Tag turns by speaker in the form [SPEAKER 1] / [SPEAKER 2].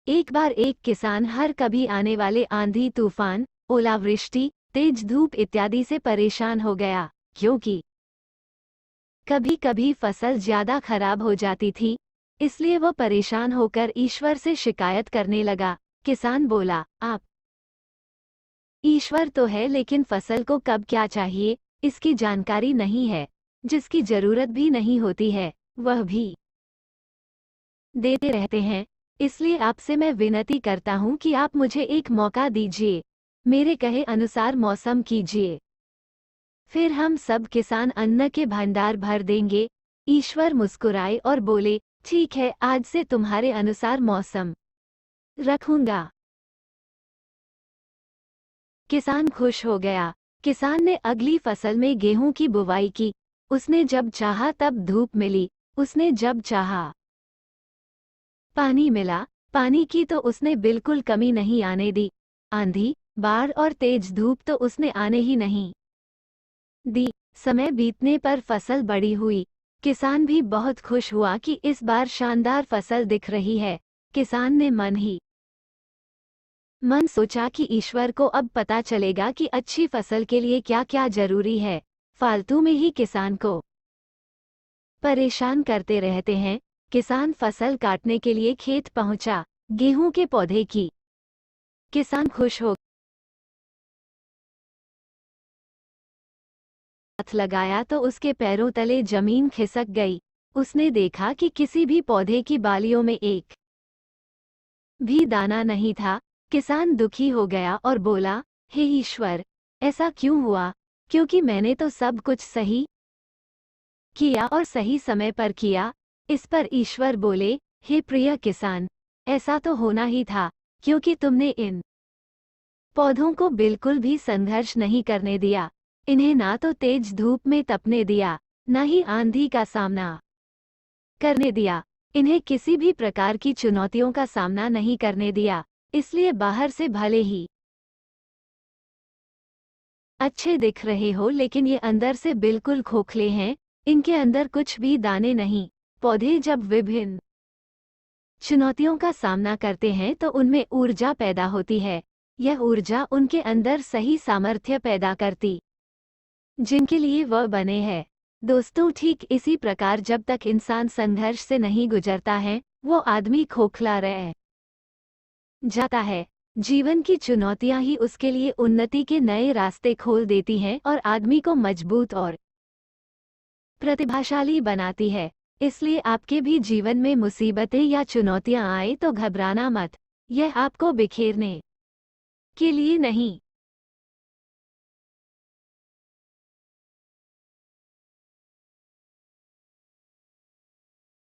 [SPEAKER 1] एक बार एक किसान हर कभी आने वाले आंधी तूफान, ओलावृष्टि, तेज धूप इत्यादि से परेशान हो गया, क्योंकि कभी कभी फसल ज्यादा खराब हो जाती थी। इसलिए वह परेशान होकर ईश्वर से शिकायत करने लगा। किसान बोला, आप ईश्वर तो है, लेकिन फसल को कब क्या चाहिए इसकी जानकारी नहीं है। जिसकी जरूरत भी नहीं होती है वह भी देते रहते हैं। इसलिए आपसे मैं विनती करता हूँ कि आप मुझे एक मौका दीजिए, मेरे कहे अनुसार मौसम कीजिए, फिर हम सब किसान अन्न के भंडार भर देंगे। ईश्वर मुस्कुराए और बोले, ठीक है, आज से तुम्हारे अनुसार मौसम रखूंगा। किसान खुश हो गया। किसान ने अगली फसल में गेहूं की बुवाई की। उसने जब चाहा तब धूप मिली, उसने जब चाहा पानी मिला। पानी की तो उसने बिल्कुल कमी नहीं आने दी। आंधी, बाढ़ और तेज धूप तो उसने आने ही नहीं दी। समय बीतने पर फसल बड़ी हुई। किसान भी बहुत खुश हुआ कि इस बार शानदार फसल दिख रही है। किसान ने मन ही मन सोचा कि ईश्वर को अब पता चलेगा कि अच्छी फसल के लिए क्या क्या जरूरी है। फालतू में ही किसान को परेशान करते रहते हैं। किसान फसल काटने के लिए खेत पहुंचा। गेहूं के पौधे की किसान खुश हो हाथ लगाया तो उसके पैरों तले जमीन खिसक गई। उसने देखा कि किसी भी पौधे की बालियों में एक भी दाना नहीं था। किसान दुखी हो गया और बोला, हे ईश्वर, ऐसा क्यों हुआ? क्योंकि मैंने तो सब कुछ सही किया और सही समय पर किया। इस पर ईश्वर बोले, हे प्रिय किसान, ऐसा तो होना ही था, क्योंकि तुमने इन पौधों को बिल्कुल भी संघर्ष नहीं करने दिया। इन्हें ना तो तेज धूप में तपने दिया, न ही आंधी का सामना करने दिया। इन्हें किसी भी प्रकार की चुनौतियों का सामना नहीं करने दिया। इसलिए बाहर से भले ही अच्छे दिख रहे हो, लेकिन ये अंदर से बिल्कुल खोखले हैं। इनके अंदर कुछ भी दाने नहीं। पौधे जब विभिन्न चुनौतियों का सामना करते हैं तो उनमें ऊर्जा पैदा होती है। यह ऊर्जा उनके अंदर सही सामर्थ्य पैदा करती जिनके लिए वह बने हैं। दोस्तों, ठीक इसी प्रकार जब तक इंसान संघर्ष से नहीं गुजरता है, वो आदमी खोखला रह जाता है। जीवन की चुनौतियां ही उसके लिए उन्नति के नए रास्ते खोल देती हैं और आदमी को मजबूत और प्रतिभाशाली बनाती है। इसलिए आपके भी जीवन में मुसीबतें या चुनौतियां आए तो घबराना मत। यह आपको बिखेरने के लिए नहीं,